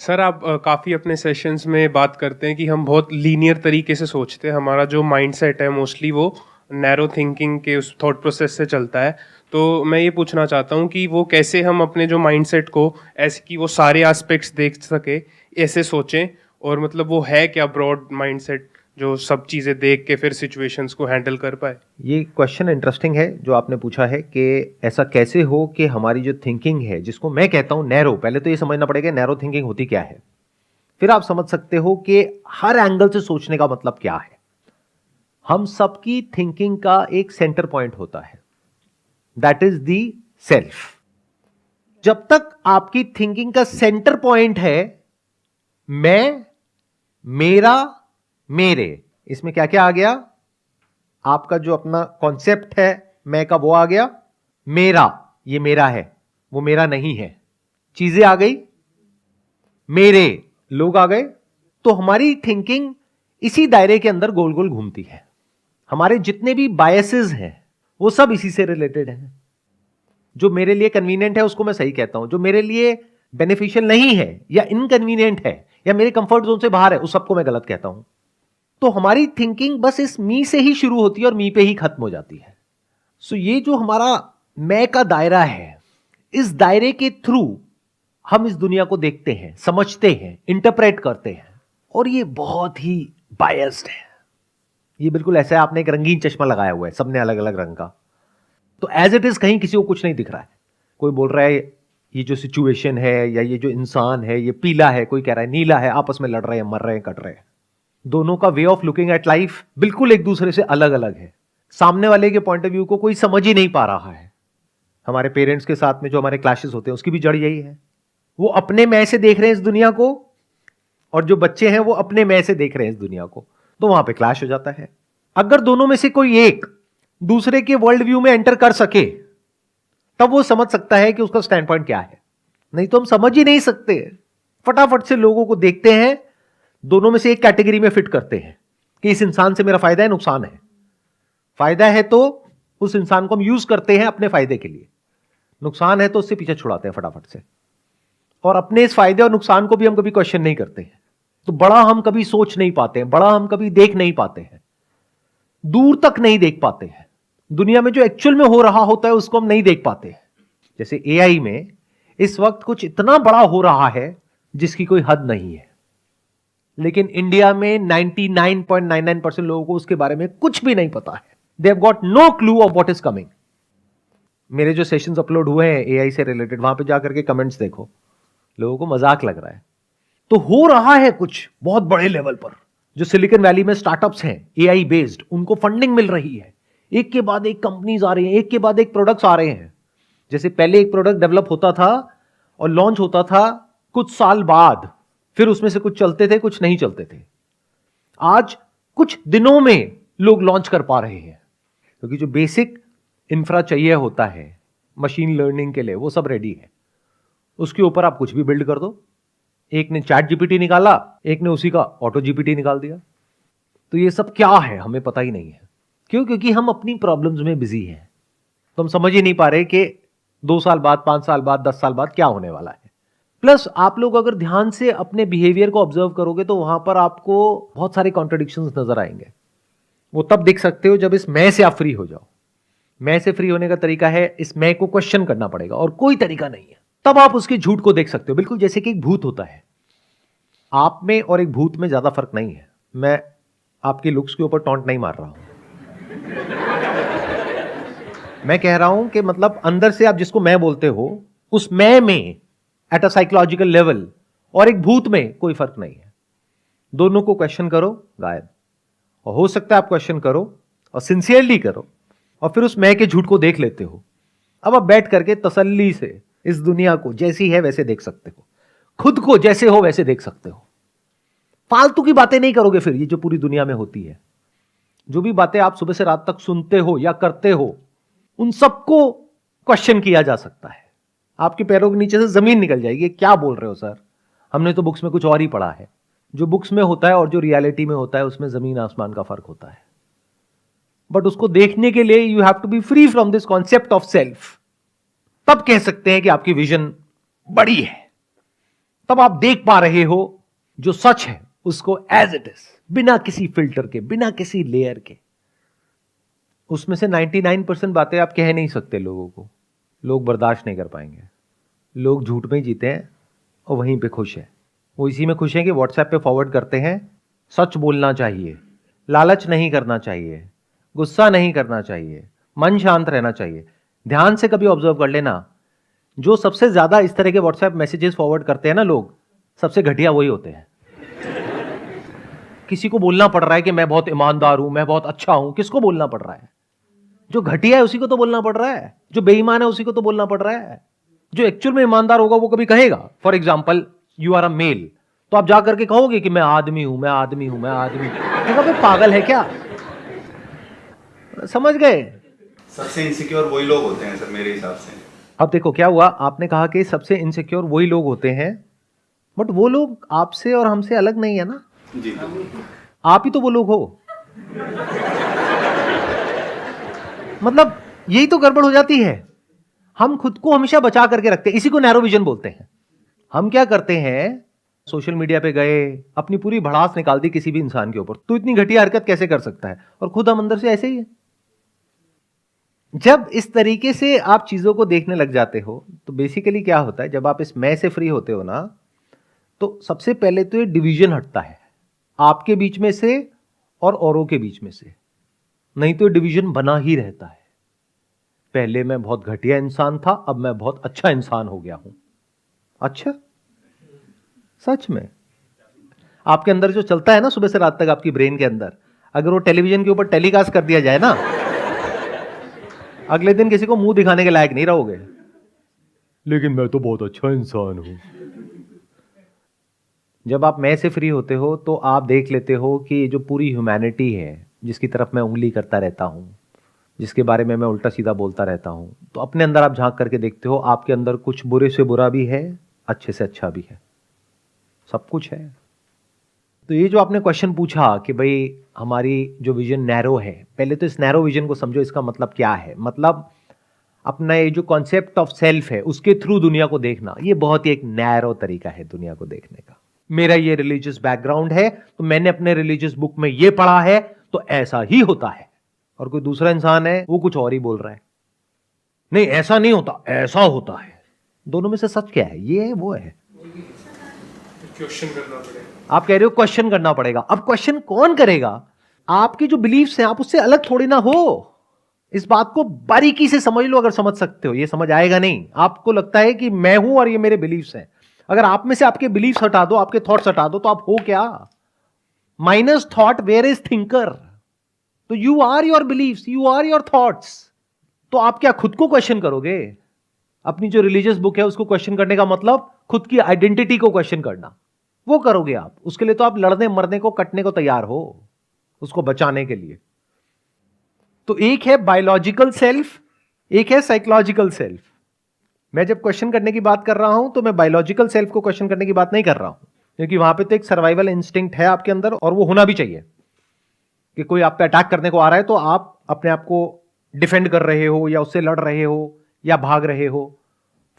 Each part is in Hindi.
सर आप काफ़ी अपने सेशंस में बात करते हैं कि हम बहुत लीनियर तरीके से सोचते हैं, हमारा जो माइंडसेट है मोस्टली वो नैरो थिंकिंग के उस थॉट प्रोसेस से चलता है। तो मैं ये पूछना चाहता हूँ कि वो कैसे हम अपने जो माइंडसेट को ऐसे कि वो सारे एस्पेक्ट्स देख सके, ऐसे सोचें, और मतलब वो है क्या ब्रॉड माइंडसेट जो सब चीज़ें देख के फिर सिचुएशंस को हैंडल कर पाए। ये क्वेश्चन इंटरेस्टिंग है जो आपने पूछा है कि ऐसा कैसे हो कि हमारी जो थिंकिंग है, जिसको मैं कहता हूं नैरो, पहले तो ये समझना पड़ेगा नैरो थिंकिंग होती क्या है, फिर आप समझ सकते हो कि हर एंगल से सोचने का मतलब क्या है। हम सबकी थिंकिंग का एक सेंटर पॉइंट होता है, दैट इज दी सेल्फ। जब तक आपकी थिंकिंग का सेंटर पॉइंट है मैं, मेरा, मेरे, इसमें क्या क्या आ गया, आपका जो अपना कॉन्सेप्ट है मैं का वो आ गया, मेरा, ये मेरा है वो मेरा नहीं है, चीजें आ गई, मेरे, लोग आ गए। तो हमारी थिंकिंग इसी दायरे के अंदर गोल गोल घूमती है। हमारे जितने भी बायसेस हैं वो सब इसी से रिलेटेड हैं। जो मेरे लिए कन्वीनियंट है उसको मैं सही कहता हूं, जो मेरे लिए बेनिफिशियल नहीं है या इनकन्वीनियंट है या मेरे कंफर्ट जोन से बाहर है उस सबको मैं गलत कहता हूं। तो हमारी थिंकिंग बस इस मी से ही शुरू होती है और मी पे ही खत्म हो जाती है। सो ये जो हमारा मैं का दायरा है, इस दायरे के थ्रू हम इस दुनिया को देखते हैं, समझते हैं, इंटरप्रेट करते हैं, और ये बहुत ही बायस्ड है। ये बिल्कुल ऐसा है आपने एक रंगीन चश्मा लगाया हुआ है, सबने अलग अलग रंग का, तो एज इट इज कहीं किसी को कुछ नहीं दिख रहा है। कोई बोल रहा है ये जो सिचुएशन है या ये जो इंसान है ये पीला है, कोई कह रहा है नीला है, आपस में लड़ रहे हैं, मर रहे हैं, कट रहे हैं। दोनों का way of looking at life बिल्कुल एक दूसरे से अलग अलग है। सामने वाले के पॉइंट ऑफ व्यू को कोई समझ ही नहीं पा रहा है। हमारे पेरेंट्स के साथ में जो हमारे क्लैशेस होते हैं उसकी भी जड़ यही है। वो अपने मैं से देख रहे हैं इस दुनिया को, और जो बच्चे हैं वो अपने मैं से देख रहे हैं इस दुनिया को, तो वहां पे क्लैश हो जाता है। अगर दोनों में से कोई एक दूसरे के वर्ल्ड व्यू में एंटर कर सके तब वो समझ सकता है कि उसका स्टैंड पॉइंट क्या है, नहीं तो हम समझ ही नहीं सकते। फटाफट से लोगों को देखते हैं, दोनों में से एक कैटेगरी में फिट करते हैं कि इस इंसान से मेरा फायदा है, नुकसान है। फायदा है तो उस इंसान को हम यूज करते हैं अपने फायदे के लिए, नुकसान है तो उससे पीछे छुड़ाते हैं फटाफट से। और अपने इस फायदे और नुकसान को भी हम कभी क्वेश्चन नहीं करते हैं। तो बड़ा हम कभी सोच नहीं पाते हैं, बड़ा हम कभी देख नहीं पाते हैं, दूर तक नहीं देख पाते हैं। दुनिया में जो एक्चुअल में हो रहा होता है उसको हम नहीं देख पाते हैं। जैसे एआई में इस वक्त कुछ इतना बड़ा हो रहा है जिसकी कोई हद नहीं है, लेकिन इंडिया में 99.99% लोगों को उसके बारे में कुछ भी नहीं पता है। They have got no clue of what is coming. मेरे जो सेशंस अपलोड हुए हैं एआई से रिलेटेड, वहां पे जाकर के कमेंट्स देखो, लोगों को मजाक लग रहा है। तो हो रहा है कुछ बहुत बड़े लेवल पर। जो सिलिकॉन वैली में स्टार्टअप्स हैं एआई बेस्ड, उनको फंडिंग मिल रही है, एक के बाद एक कंपनीज आ रही हैं, एक के बाद एक प्रोडक्ट्स आ रहे हैं। जैसे पहले एक प्रोडक्ट डेवलप होता था और लॉन्च होता था कुछ साल बाद, फिर उसमें से कुछ चलते थे कुछ नहीं चलते थे। आज कुछ दिनों में लोग लॉन्च कर पा रहे हैं, क्योंकि जो बेसिक इंफ्रा चाहिए होता है मशीन लर्निंग के लिए वो सब रेडी है। उसके ऊपर आप कुछ भी बिल्ड कर दो। एक ने चैट जीपीटी निकाला, एक ने उसी का ऑटो जीपीटी निकाल दिया। तो ये सब क्या है हमें पता ही नहीं है। क्यों? क्योंकि हम अपनी प्रॉब्लम्स में बिजी हैं। तो हम समझ ही नहीं पा रहे कि 2 साल बाद, 5 साल बाद, 10 साल बाद क्या होने वाला है। प्लस आप लोग अगर ध्यान से अपने बिहेवियर को ऑब्जर्व करोगे तो वहां पर आपको बहुत सारे कॉन्ट्रडिक्शंस नजर आएंगे। वो तब देख सकते हो जब इस मैं से आप फ्री हो जाओ। मैं से फ्री होने का तरीका है इस मैं को क्वेश्चन करना पड़ेगा, और कोई तरीका नहीं है। तब आप उसके झूठ को देख सकते हो। बिल्कुल जैसे कि एक भूत होता है, आप में और एक भूत में ज्यादा फर्क नहीं है। मैं आपकी लुक्स के ऊपर टॉन्ट नहीं मार रहा हूं। मैं कह रहा हूं कि मतलब अंदर से आप जिसको मैं बोलते हो, उस मैं में एट अ साइकोलॉजिकल लेवल और एक भूत में कोई फर्क नहीं है। दोनों को क्वेश्चन करो, गायब। और हो सकता है आप क्वेश्चन करो और सिंसियरली करो और फिर उस मैं के झूठ को देख लेते हो। अब आप बैठ करके तसल्ली से इस दुनिया को जैसी है वैसे देख सकते हो, खुद को जैसे हो वैसे देख सकते हो। फालतू की बातें नहीं करोगे फिर। ये जो पूरी दुनिया में होती है, जो भी बातें आप सुबह से रात तक सुनते हो या करते हो, उन सबको क्वेश्चन किया जा सकता है। आपके पैरों के नीचे से जमीन निकल जाएगी, क्या बोल रहे हो सर, हमने तो बुक्स में कुछ और ही पढ़ा है। जो बुक्स में होता है और जो रियलिटी में होता है उसमें जमीन आसमान का फर्क होता है। बट उसको देखने के लिए you have to be free from this concept of self. तब कह सकते हैं कि आपकी विजन बड़ी है, तब आप देख पा रहे हो जो सच है उसको एज इट इज, बिना किसी फिल्टर के, बिना किसी लेयर के। उसमें से 99% बातें आप कह नहीं सकते लोगों को, लोग बर्दाश्त नहीं कर पाएंगे। लोग झूठ में ही जीते हैं और वहीं पे खुश है। वो इसी में खुश हैं कि व्हाट्सएप पे फॉरवर्ड करते हैं, सच बोलना चाहिए, लालच नहीं करना चाहिए, गुस्सा नहीं करना चाहिए, मन शांत रहना चाहिए। ध्यान से कभी ऑब्जर्व कर लेना, जो सबसे ज्यादा इस तरह के व्हाट्सएप मैसेजेस फॉरवर्ड करते हैं ना लोग, सबसे घटिया वही होते हैं। किसी को बोलना पड़ रहा है कि मैं बहुत ईमानदार हूं, मैं बहुत अच्छा हूं, किसको बोलना पड़ रहा है? जो घटिया है उसी को तो बोलना पड़ रहा है, जो बेईमान है उसी को तो बोलना पड़ रहा है। जो एक्चुअल में ईमानदार होगा वो कभी कहेगा, for example you are a male, तो आप जा करके कहोगे कि मैं आदमी हूं, मैं आदमी हूं, मैं आदमी हूं। तो पागल है क्या? समझ गए? सबसे इनसिक्योर वही लोग होते हैं सर मेरे हिसाब से। अब देखो क्या हुआ, आपने कहा कि सबसे इनसिक्योर वही लोग होते हैं, बट वो लोग आपसे और हमसे अलग नहीं है ना। जी आप ही तो वो लोग हो। मतलब यही तो गड़बड़ हो जाती है। हम खुद को हमेशा बचा करके रखते हैं, इसी को नैरो विजन बोलते हैं। हम क्या करते हैं, सोशल मीडिया पे गए, अपनी पूरी भड़ास निकाल दी किसी भी इंसान के ऊपर, तो इतनी घटिया हरकत कैसे कर सकता है, और खुद हम अंदर से ऐसे ही है। जब इस तरीके से आप चीजों को देखने लग जाते हो तो बेसिकली क्या होता है, जब आप इस मैं से फ्री होते हो ना, तो सबसे पहले तो ये डिवीजन हटता है आपके बीच में से और औरों के बीच में से। नहीं तो डिवीजन बना ही रहता है। पहले मैं बहुत घटिया इंसान था, अब मैं बहुत अच्छा इंसान हो गया हूं। अच्छा, सच में आपके अंदर जो चलता है ना सुबह से रात तक आपकी ब्रेन के अंदर, अगर वो टेलीविजन के ऊपर टेलीकास्ट कर दिया जाए ना, अगले दिन किसी को मुंह दिखाने के लायक नहीं रहोगे। लेकिन मैं तो बहुत अच्छा इंसान हूं। जब आप मैं से फ्री होते हो तो आप देख लेते हो कि जो पूरी ह्यूमैनिटी है, जिसकी तरफ मैं उंगली करता रहता हूं, जिसके बारे में मैं उल्टा सीधा बोलता रहता हूं, तो अपने अंदर आप झांक करके देखते हो, आपके अंदर कुछ बुरे से बुरा भी है, अच्छे से अच्छा भी है, सब कुछ है। तो ये जो आपने क्वेश्चन पूछा कि भाई हमारी जो विजन नैरो है, पहले तो इस नैरो विजन को समझो, इसका मतलब क्या है। मतलब अपना ये जो कॉन्सेप्ट ऑफ सेल्फ है उसके थ्रू दुनिया को देखना, ये बहुत ही एक नैरो तरीका है दुनिया को देखने का। मेरा ये रिलीजियस बैकग्राउंड है तो मैंने अपने रिलीजियस बुक में ये पढ़ा है तो ऐसा ही होता है, और कोई दूसरा इंसान है वो कुछ और ही बोल रहा है, नहीं ऐसा नहीं होता, ऐसा होता है। दोनों में से सच क्या है, ये है वो है? क्वेश्चन करना पड़ेगा। आप कह रहे हो क्वेश्चन करना पड़ेगा। अब क्वेश्चन कौन करेगा? आपकी जो बिलीफ्स हैं, आप उससे अलग थोड़ी ना हो। इस बात को बारीकी से समझ लो, अगर समझ सकते हो। ये समझ आएगा नहीं, आपको लगता है कि मैं हूं और ये मेरे बिलीफ्स हैं। अगर आप में से आपके बिलीफ्स हटा दो, आपके थॉट्स हटा दो, तो आप हो क्या? Minus thought where is thinker. तो you are your beliefs, you are your thoughts. तो आप क्या खुद को क्वेश्चन करोगे? अपनी जो रिलीजियस बुक है उसको क्वेश्चन करने का मतलब खुद की आइडेंटिटी को क्वेश्चन करना, वो करोगे आप। उसके लिए तो आप लड़ने मरने को, कटने को तैयार हो, उसको बचाने के लिए। तो एक है बायोलॉजिकल सेल्फ, एक है साइकोलॉजिकल सेल्फ। मैं जब क्वेश्चन करने की बात कर रहा हूं तो मैं बायोलॉजिकल सेल्फ को क्वेश्चन करने की बात नहीं कर रहा हूं, क्योंकि वहां पे तो एक सर्वाइवल इंस्टिंक्ट है आपके अंदर, और वो होना भी चाहिए कि कोई आप पे अटैक करने को आ रहा है तो आप अपने आप को डिफेंड कर रहे हो, या उससे लड़ रहे हो, या भाग रहे हो।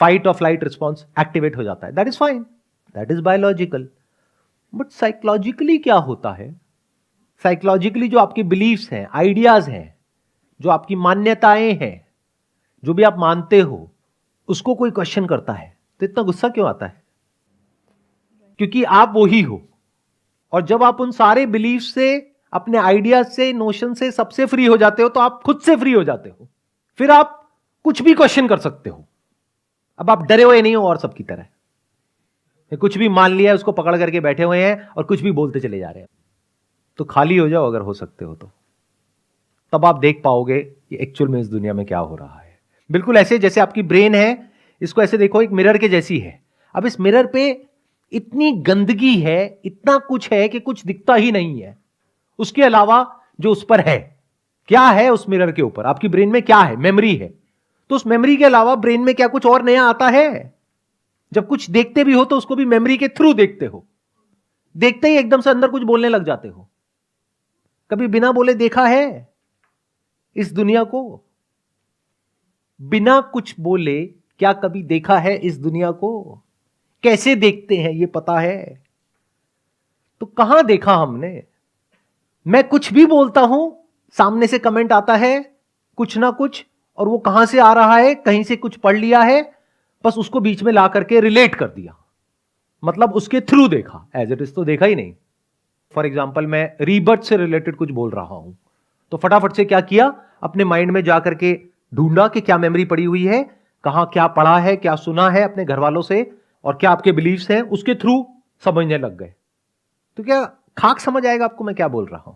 फाइट और फ्लाइट रिस्पॉन्स एक्टिवेट हो जाता है, that is fine, that is biological. But psychologically क्या होता है? साइकोलॉजिकली जो आपके बिलीफ्स हैं, आइडियाज हैं, जो आपकी मान्यताएं हैं, जो भी आप मानते हो, उसको कोई क्वेश्चन करता है तो इतना गुस्सा क्यों आता है? क्योंकि आप वो ही हो। और जब आप उन सारे बिलीफ से, अपने आइडियाज से, नोशन से, सबसे फ्री हो जाते हो, तो आप खुद से फ्री हो जाते हो। फिर आप कुछ भी क्वेश्चन कर सकते हो। अब आप डरे हुए नहीं हो और सबकी तरह, कुछ भी मान लिया, उसको पकड़ करके बैठे हुए हैं और कुछ भी बोलते चले जा रहे हैं। तो खाली हो जाओ अगर हो सकते हो तो, तब आप देख पाओगे कि एक्चुअल में इस दुनिया में क्या हो रहा है। बिल्कुल ऐसे जैसे आपकी ब्रेन है, इसको ऐसे देखो, एक मिरर के जैसी है। अब इस मिरर पे इतनी गंदगी है, इतना कुछ है कि कुछ दिखता ही नहीं है। उसके अलावा जो उस पर है, क्या है उस मिरर के ऊपर? आपकी ब्रेन में क्या है? मेमोरी है। तो उस मेमोरी के अलावा ब्रेन में क्या कुछ और नया आता है? जब कुछ देखते भी हो तो उसको भी मेमोरी के थ्रू देखते हो। देखते ही एकदम से अंदर कुछ बोलने लग जाते हो। कभी बिना बोले देखा है इस दुनिया को? बिना कुछ बोले क्या कभी देखा है इस दुनिया को? कैसे देखते हैं ये पता है। तो कहां देखा हमने? मैं कुछ भी बोलता हूं, सामने से कमेंट आता है कुछ ना कुछ, और वो कहां से आ रहा है, कहीं से कुछ पढ़ लिया है, बस उसको बीच में ला करके रिलेट कर दिया, मतलब उसके थ्रू देखा, एज इट इज तो देखा ही नहीं। फॉर एग्जाम्पल मैं रीबर्थ से रिलेटेड कुछ बोल रहा हूं, तो फटाफट से क्या किया, अपने माइंड में जाकर के ढूंढा कि क्या मेमोरी पड़ी हुई है, कहां क्या पढ़ा है, क्या सुना है अपने घर वालों से, और क्या आपके बिलीव्स हैं, उसके थ्रू समझने लग गए। तो क्या खाक समझ आएगा आपको मैं क्या बोल रहा हूं?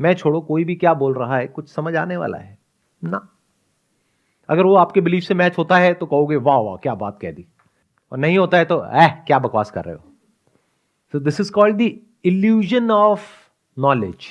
मैं छोड़ो, कोई भी क्या बोल रहा है कुछ समझ आने वाला है ना। अगर वो आपके बिलीफ से मैच होता है तो कहोगे वाह वाह क्या बात कह दी, और नहीं होता है तो क्या बकवास कर रहे हो। So this is called the illusion of knowledge.